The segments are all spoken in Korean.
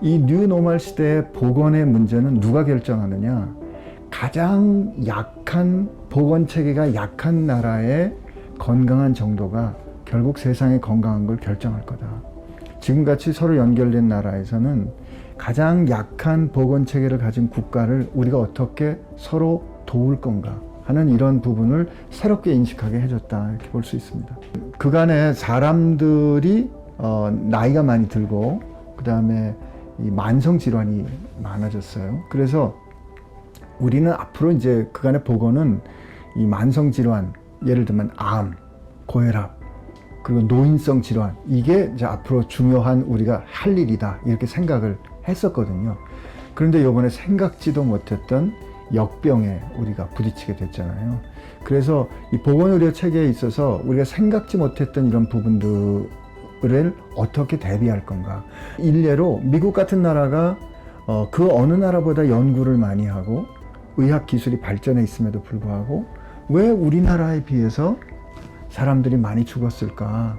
이 뉴노멀 시대의 보건의 문제는 누가 결정하느냐? 가장 약한 보건 체계가 약한 나라의 건강한 정도가 결국 세상의 건강한 걸 결정할 거다. 지금같이 서로 연결된 나라에서는 가장 약한 보건 체계를 가진 국가를 우리가 어떻게 서로 도울 건가 하는 이런 부분을 새롭게 인식하게 해줬다, 이렇게 볼 수 있습니다. 그간에 사람들이 나이가 많이 들고 그 다음에 이 만성 질환이 많아졌어요. 그래서 우리는 앞으로 이제 그간의 보건은 이 만성 질환, 예를 들면 암, 고혈압, 그리고 노인성 질환, 이게 이제 앞으로 중요한 우리가 할 일이다, 이렇게 생각을 했었거든요. 그런데 이번에 생각지도 못했던 역병에 우리가 부딪히게 됐잖아요. 그래서 이 보건의료 체계에 있어서 우리가 생각지 못했던 이런 부분들을 어떻게 대비할 건가. 일례로 미국 같은 나라가 그 어느 나라보다 연구를 많이 하고 의학 기술이 발전해 있음에도 불구하고 왜 우리나라에 비해서 사람들이 많이 죽었을까?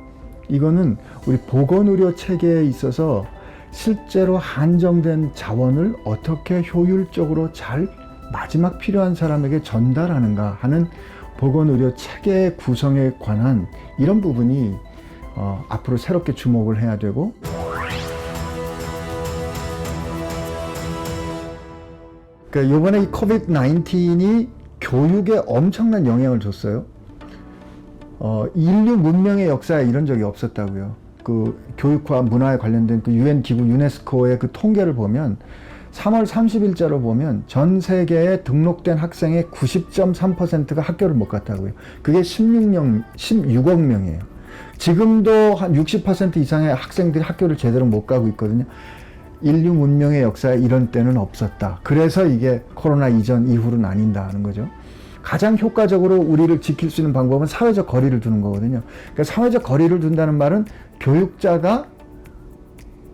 이거는 우리 보건의료 체계에 있어서 실제로 한정된 자원을 어떻게 효율적으로 잘 마지막 필요한 사람에게 전달하는가 하는 보건의료 체계 구성에 관한 이런 부분이 앞으로 새롭게 주목을 해야 되고, 그러니까 이번에 이 코비드-19이 교육에 엄청난 영향을 줬어요. 인류 문명의 역사에 이런 적이 없었다고요. 그 교육과 문화에 관련된 그 유엔 기구 유네스코의 그 통계를 보면 3월 30일자로 보면 전 세계에 등록된 학생의 90.3%가 학교를 못 갔다고요. 그게 16억 명이에요. 지금도 한 60% 이상의 학생들이 학교를 제대로 못 가고 있거든요. 인류 문명의 역사에 이런 때는 없었다. 그래서 이게 코로나 이전 이후로 나뉜다는 거죠. 가장 효과적으로 우리를 지킬 수 있는 방법은 사회적 거리를 두는 거거든요. 그러니까 사회적 거리를 둔다는 말은 교육자가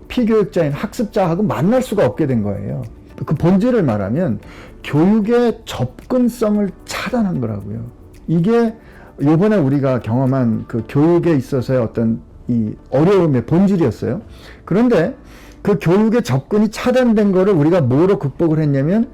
피교육자인 학습자하고 만날 수가 없게 된 거예요. 그 본질을 말하면 교육의 접근성을 차단한 거라고요. 이게 이번에 우리가 경험한 그 교육에 있어서의 어떤 이 어려움의 본질이었어요. 그런데 그 교육의 접근이 차단된 거를 우리가 뭐로 극복을 했냐면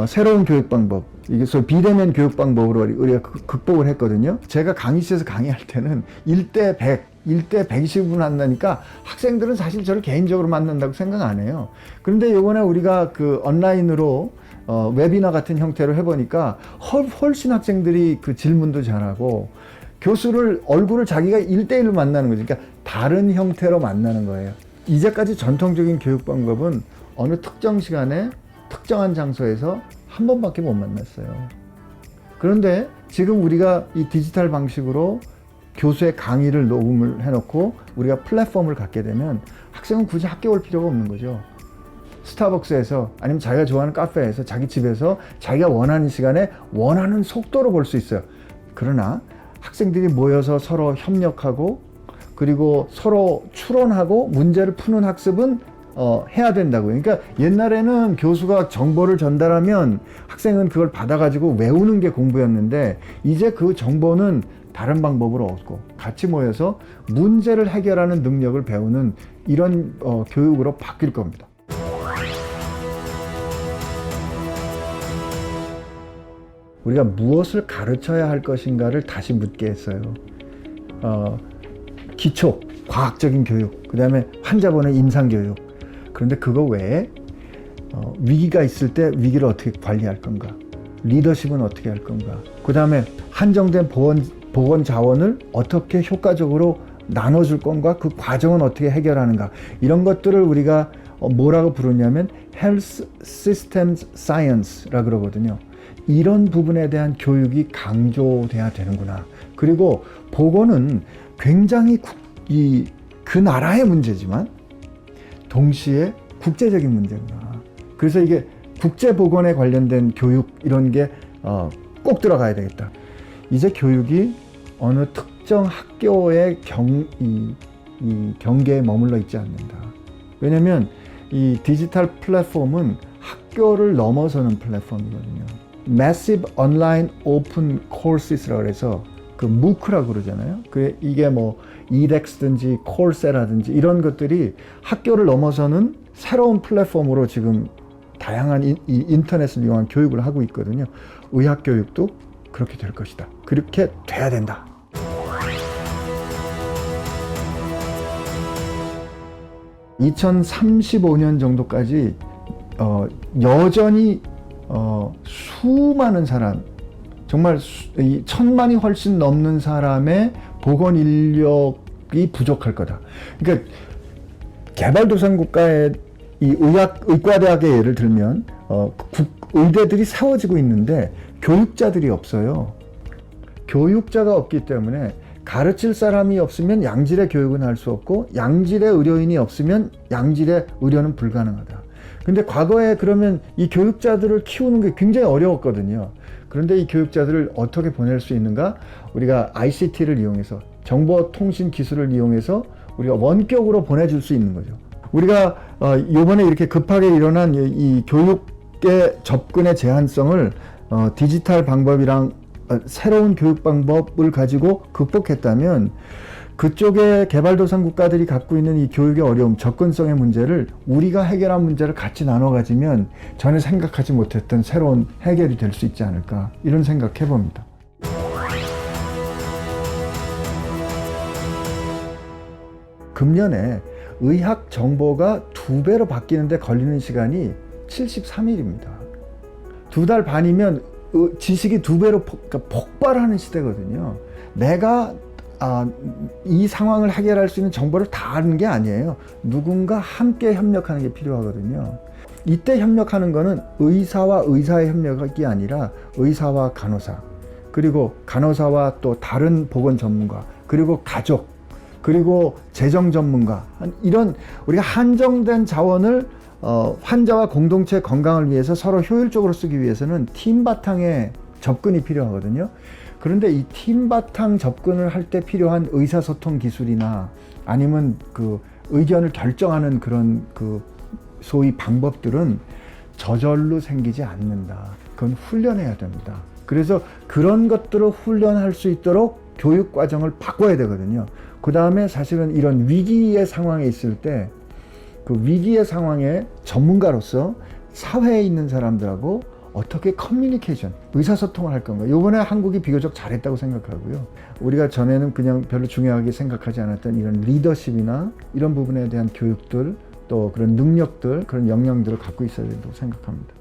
새로운 교육 방법, 이게 소위 비대면 교육 방법으로 우리가 극복을 했거든요. 제가 강의실에서 강의할 때는 1대 100, 1대 120분 한다니까 학생들은 사실 저를 개인적으로 만난다고 생각 안 해요. 그런데 이번에 우리가 그 온라인으로 웨비나 같은 형태로 해보니까 훨씬 학생들이 그 질문도 잘하고 교수를 얼굴을 자기가 1대1로 만나는 거죠. 그러니까 다른 형태로 만나는 거예요. 이제까지 전통적인 교육 방법은 어느 특정 시간에 특정한 장소에서 한 번밖에 못 만났어요. 그런데 지금 우리가 이 디지털 방식으로 교수의 강의를 녹음을 해놓고 우리가 플랫폼을 갖게 되면 학생은 굳이 학교 올 필요가 없는 거죠. 스타벅스에서 아니면 자기가 좋아하는 카페에서 자기 집에서 자기가 원하는 시간에 원하는 속도로 볼 수 있어요. 그러나 학생들이 모여서 서로 협력하고 그리고 서로 추론하고 문제를 푸는 학습은 해야 된다고요. 그러니까 옛날에는 교수가 정보를 전달하면 학생은 그걸 받아가지고 외우는 게 공부였는데 이제 그 정보는 다른 방법으로 얻고 같이 모여서 문제를 해결하는 능력을 배우는 이런 교육으로 바뀔 겁니다. 우리가 무엇을 가르쳐야 할 것인가를 다시 묻게 했어요. 기초, 과학적인 교육, 그 다음에 환자본의 임상교육. 그런데 그거 외에 위기가 있을 때 위기를 어떻게 관리할 건가, 리더십은 어떻게 할 건가, 그 다음에 한정된 보건 자원을 어떻게 효과적으로 나눠줄 건가, 그 과정은 어떻게 해결하는가, 이런 것들을 우리가 뭐라고 부르냐면 Health Systems Science라 그러거든요. 이런 부분에 대한 교육이 강조돼야 되는구나. 그리고 보건은 굉장히 그 나라의 문제지만 동시에 국제적인 문제구나. 그래서 이게 국제보건에 관련된 교육 이런 게 꼭 들어가야 되겠다. 이제 교육이 어느 특정 학교의 경계에 머물러 있지 않는다. 왜냐면 이 디지털 플랫폼은 학교를 넘어서는 플랫폼이거든요. Massive Online Open Courses라고 해서 그 무크라고 그러잖아요. 이게 뭐 이덱스든지 콜세라든지 이런 것들이 학교를 넘어서는 새로운 플랫폼으로 지금 다양한 이 인터넷을 이용한 교육을 하고 있거든요. 의학 교육도 그렇게 될 것이다. 그렇게 돼야 된다. (2035년) 정도까지 여전히 수많은 사람, 정말 1000만이 훨씬 넘는 사람의 보건 인력이 부족할 거다. 그러니까 개발도상 국가의 이 의과대학의 예를 들면 의대들이 세워지고 있는데 교육자들이 없어요. 교육자가 없기 때문에 가르칠 사람이 없으면 양질의 교육은 할 수 없고, 양질의 의료인이 없으면 양질의 의료는 불가능하다. 근데 과거에 그러면 이 교육자들을 키우는 게 굉장히 어려웠거든요. 그런데 이 교육자들을 어떻게 보낼 수 있는가? 우리가 ICT를 이용해서, 정보통신 기술을 이용해서 우리가 원격으로 보내줄 수 있는 거죠. 우리가 이번에 이렇게 급하게 일어난 이 교육의 접근의 제한성을 디지털 방법이랑 새로운 교육 방법을 가지고 극복했다면, 그쪽에 개발도상 국가들이 갖고 있는 이 교육의 어려움, 접근성의 문제를 우리가 해결한 문제를 같이 나눠 가지면 전혀 생각하지 못했던 새로운 해결이 될 수 있지 않을까, 이런 생각해 봅니다. 금년에 의학 정보가 2배로 바뀌는데 걸리는 시간이 73일입니다. 2달 반이면 지식이 2배로 폭발하는 시대거든요. 내가 이 상황을 해결할 수 있는 정보를 다 아는 게 아니에요. 누군가 함께 협력하는 게 필요하거든요. 이때 협력하는 거는 의사와 의사의 협력이 아니라 의사와 간호사, 그리고 간호사와 또 다른 보건 전문가, 그리고 가족, 그리고 재정 전문가, 이런 우리가 한정된 자원을 환자와 공동체 건강을 위해서 서로 효율적으로 쓰기 위해서는 팀 바탕의 접근이 필요하거든요. 그런데 이 팀 바탕 접근을 할 때 필요한 의사소통 기술이나 아니면 그 의견을 결정하는 그런 그 소위 방법들은 저절로 생기지 않는다. 그건 훈련해야 됩니다. 그래서 그런 것들을 훈련할 수 있도록 교육 과정을 바꿔야 되거든요. 그 다음에 사실은 이런 위기의 상황에 있을 때 그 위기의 상황에 전문가로서 사회에 있는 사람들하고 어떻게 커뮤니케이션, 의사소통을 할 건가. 요번에 한국이 비교적 잘했다고 생각하고요. 우리가 전에는 그냥 별로 중요하게 생각하지 않았던 이런 리더십이나 이런 부분에 대한 교육들, 또 그런 능력들, 그런 역량들을 갖고 있어야 된다고 생각합니다.